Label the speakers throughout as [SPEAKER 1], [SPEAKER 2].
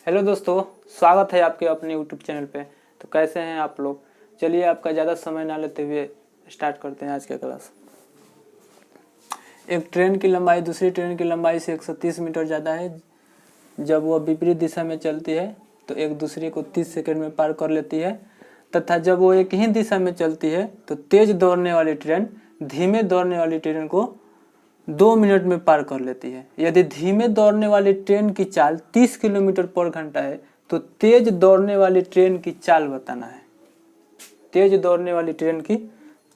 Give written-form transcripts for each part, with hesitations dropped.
[SPEAKER 1] Hello दोस्तों, स्वागत है आपके अपने यूट्यूब चैनल पे। तो कैसे हैं आप लोग? चलिए आपका ज़्यादा समय ना लेते हुए स्टार्ट करते हैं आज का क्लास। एक ट्रेन की लंबाई दूसरी ट्रेन की लंबाई से 130 मीटर ज़्यादा है। जब वह विपरीत दिशा में चलती है तो एक दूसरे को 30 सेकंड में पार कर लेती है, तथा जब वो एक ही दिशा में चलती है तो तेज दौड़ने वाली ट्रेन धीमे दौड़ने वाली ट्रेन को 2 मिनट में पार कर लेती है। यदि धीमे दौड़ने वाली ट्रेन की चाल 30 किलोमीटर पर घंटा है तो तेज दौड़ने वाली ट्रेन की चाल बताना है। तेज दौड़ने वाली ट्रेन की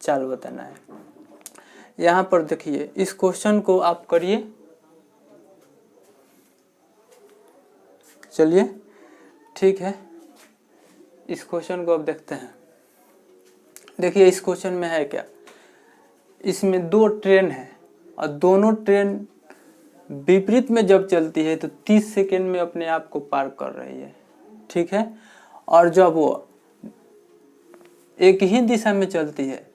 [SPEAKER 1] चाल बताना है। यहाँ पर देखिए, इस क्वेश्चन को आप करिए। चलिए ठीक है, इस क्वेश्चन को अब देखते हैं। देखिए इस क्वेश्चन में है क्या, इसमें दो ट्रेन है और दोनों ट्रेन विपरीत में जब चलती है तो 30 सेकेंड में अपने आप को पार कर रही है, ठीक है। और जब वो एक ही दिशा में चलती है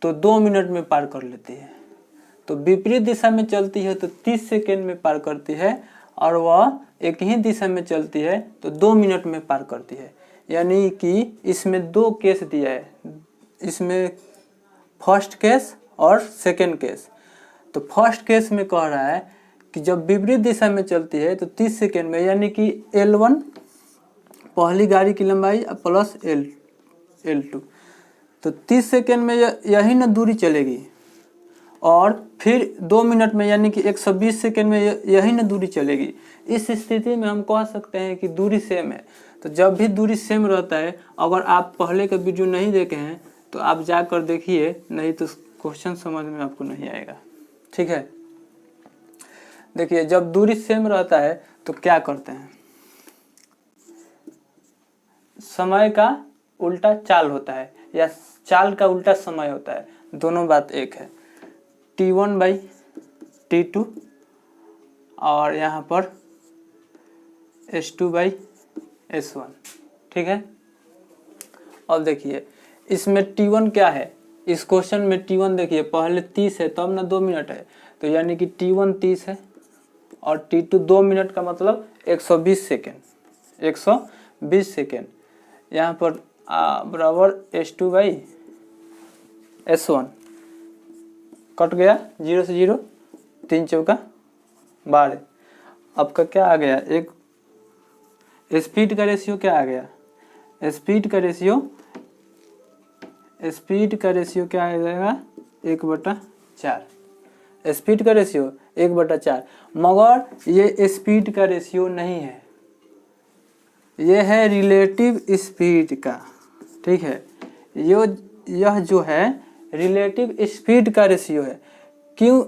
[SPEAKER 1] तो 2 मिनट में पार कर लेती है। तो विपरीत दिशा में चलती है तो 30 सेकेंड में पार करती है, और वह एक ही दिशा में चलती है तो 2 मिनट में पार करती है। यानी कि इसमें दो केस दिया है, इसमें फर्स्ट केस और सेकेंड केस। तो फर्स्ट केस में कह रहा है कि जब विपरीत दिशा में चलती है तो 30 सेकेंड में, यानी कि L1 पहली गाड़ी की लंबाई प्लस L2, तो 30 सेकेंड में यही न दूरी चलेगी, और फिर 2 मिनट में यानी कि 120 सेकेंड में यही न दूरी चलेगी। इस स्थिति में हम कह सकते हैं कि दूरी सेम है। तो जब भी दूरी सेम रहता है, अगर आप पहले का वीडियो नहीं देखे हैं तो आप जाकर देखिए, नहीं तो क्वेश्चन समझ में आपको नहीं आएगा, ठीक है। देखिए जब दूरी सेम रहता है तो क्या करते हैं, समय का उल्टा चाल होता है या चाल का उल्टा समय होता है, दोनों बात एक है। T1/T2 और यहाँ पर S2/S1, ठीक है। अब देखिए इसमें T1 क्या है, इस क्वेश्चन में T1 देखिए पहले 30 है तब ना 2 मिनट है, तो यानी कि T1 30 है और T2 2 मिनट का मतलब 120 सेकेंड, 120 सेकेंड। यहाँ पर बराबर S2/S1 कट गया, 0 से 0, 3 चौका 12। अब का क्या आ गया, एक स्पीड का रेशियो क्या आ गया, स्पीड का रेशियो क्या आ जाएगा, 1/4। स्पीड का रेशियो 1/4, मगर ये स्पीड का रेशियो नहीं है, ये है रिलेटिव स्पीड का, ठीक है। यह जो है रिलेटिव स्पीड का रेशियो है। क्यों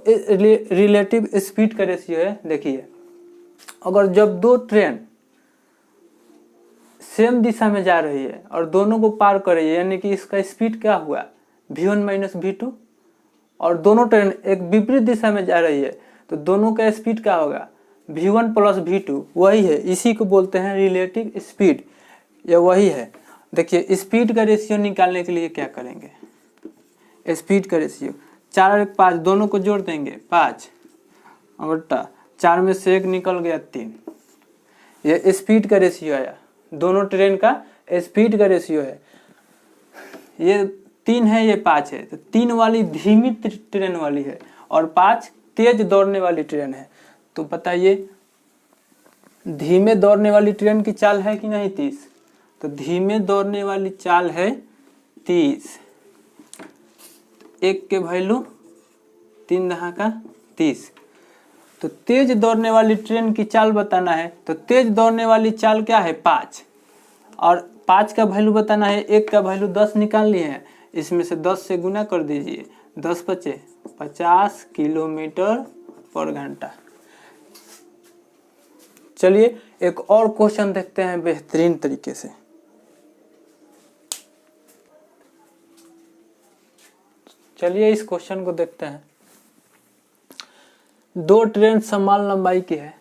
[SPEAKER 1] रिलेटिव स्पीड का रेशियो है, देखिए अगर जब दो ट्रेन सेम दिशा में जा रही है और दोनों को पार कर रही है, यानी कि इसका स्पीड क्या हुआ, V1 - V2, और दोनों ट्रेन एक विपरीत दिशा में जा रही है तो दोनों का स्पीड क्या होगा, V1 + V2, वही है, इसी को बोलते हैं रिलेटिव स्पीड, यह वही है। देखिए स्पीड का रेशियो निकालने के लिए क्या करेंगे, स्पीड का रेशियो 4 और 1 5, दोनों को जोड़ देंगे 5 और 4 में से 1 निकल गया 3, ये स्पीड का रेशियो आया। दोनों ट्रेन का स्पीड का रेशियो है, ये 3 है ये 5 है, तो 3 वाली धीमी ट्रेन वाली है और 5 तेज दौड़ने वाली ट्रेन है। तो बताइए धीमे दौड़ने वाली ट्रेन की चाल है कि नहीं 30, तो धीमे दौड़ने वाली चाल है 30, एक के वैल्यू 3 दहाका 30। तो तेज दौड़ने वाली ट्रेन की चाल बताना है, तो तेज दौड़ने वाली चाल क्या है 5, और 5 का वैल्यू बताना है, 1 का वैल्यू 10 निकाल लिए हैं, इसमें से 10 से गुना कर दीजिए, 10 बचे 50 किलोमीटर पर घंटा। चलिए एक और क्वेश्चन देखते हैं बेहतरीन तरीके से। चलिए इस क्वेश्चन को देखते हैं। दो ट्रेन समान लंबाई की है,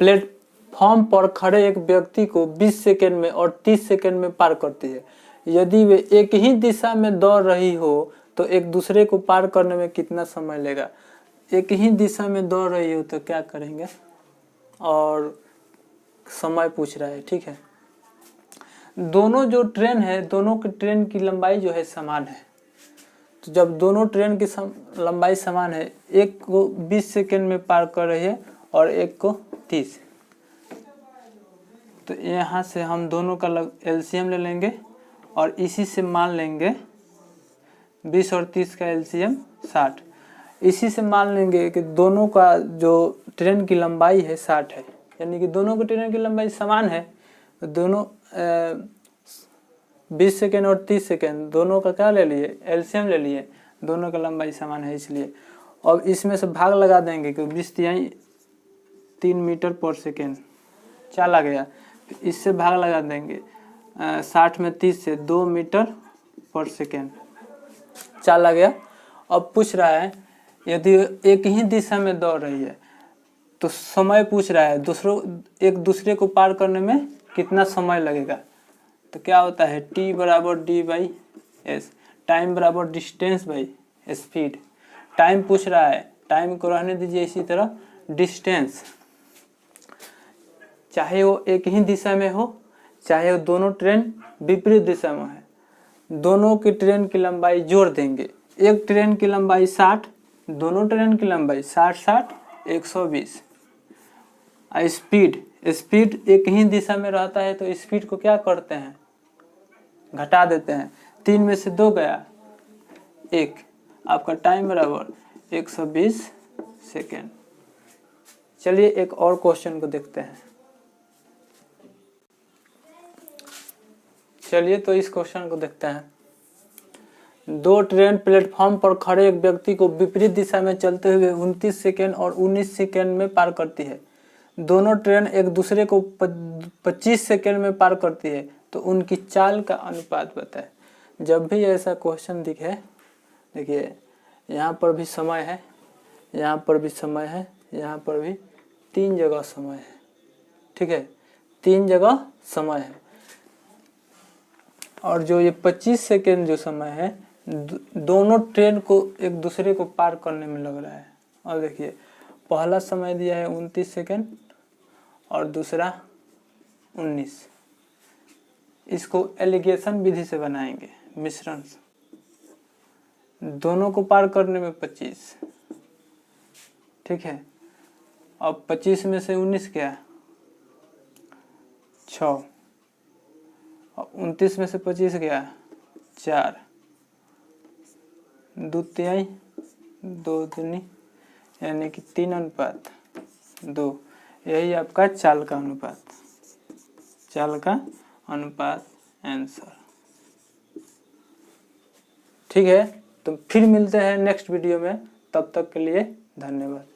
[SPEAKER 1] प्लेटफॉर्म पर खड़े एक व्यक्ति को 20 सेकेंड में और 30 सेकेंड में पार करती है। यदि वे एक ही दिशा में दौड़ रही हो तो एक दूसरे को पार करने में कितना समय लेगा। एक ही दिशा में दौड़ रही हो तो क्या करेंगे, और समय पूछ रहा है। ठीक है, दोनों जो ट्रेन है, दोनों की ट्रेन की लंबाई जो है समान है। तो जब दोनों ट्रेन की लंबाई समान है, एक को 20 सेकेंड में पार कर रही है और एक को 30, तो यहाँ से हम दोनों का एलसीएम ले लेंगे और इसी से मान लेंगे 20 और 30 का एलसीएम 60। इसी से मान लेंगे कि दोनों का जो ट्रेन की लंबाई है 60 है, यानी कि दोनों की ट्रेन की लंबाई समान है। तो दोनों 20 सेकेंड और 30 सेकेंड दोनों का क्या ले लिए, एलसीएम ले लिए, दोनों का लंबाई समान है इसलिए। अब इसमें से भाग लगा देंगे कि 20 तिहाई 3 मीटर पर सेकेंड, चला गया। इससे भाग लगा देंगे 60 में 30 से 2 मीटर पर सेकेंड, चला गया। अब पूछ रहा है यदि एक ही दिशा में दौड़ रही है तो समय पूछ रहा है एक दूसरे को पार करने में कितना समय लगेगा। तो क्या होता है, t बराबर डी बाई एस, टाइम बराबर डिस्टेंस बाई स्पीड। टाइम पूछ रहा है, टाइम को रहने दीजिए इसी तरह। डिस्टेंस, चाहे वो एक ही दिशा में हो, चाहे वो दोनों ट्रेन विपरीत दिशा में है, दोनों की ट्रेन की लंबाई जोड़ देंगे। एक ट्रेन की लंबाई 60, दोनों ट्रेन की लंबाई 60 120। स्पीड एक ही दिशा में रहता है तो स्पीड को क्या करते हैं, घटा देते हैं। 3 में से 2 गया 1, आपका टाइम बराबर 120 सेकेंड। चलिए एक और क्वेश्चन को देखते हैं। चलिए तो इस क्वेश्चन को देखते हैं। दो ट्रेन प्लेटफॉर्म पर खड़े एक व्यक्ति को विपरीत दिशा में चलते हुए 29 सेकेंड और 19 सेकेंड में पार करती है। दोनों ट्रेन एक दूसरे को 25 सेकेंड में पार करती है, तो उनकी चाल का अनुपात बताएं। जब भी ऐसा क्वेश्चन दिखे, देखिए यहाँ पर भी समय है, यहाँ पर भी समय है, यहाँ पर भी 3 जगह समय है। ठीक है, 3 जगह समय है। और जो ये 25 सेकेंड जो समय है, दोनों ट्रेन को एक दूसरे को पार करने में लग रहा है। और देखिए पहला समय दिया है 29 सेकेंड और दूसरा 19। इसको एलिगेशन विधि से बनाएंगे, मिश्रण से। दोनों को पार करने में 25, ठीक है। अब 25 में से 19 क्या, 6, और 29 में से 25 गया 4, 2 तिहाई 2 दूनी, यानी कि 3:2। यही आपका चाल का अनुपात आंसर। ठीक है, तो फिर मिलते हैं नेक्स्ट वीडियो में। तब तक के लिए धन्यवाद।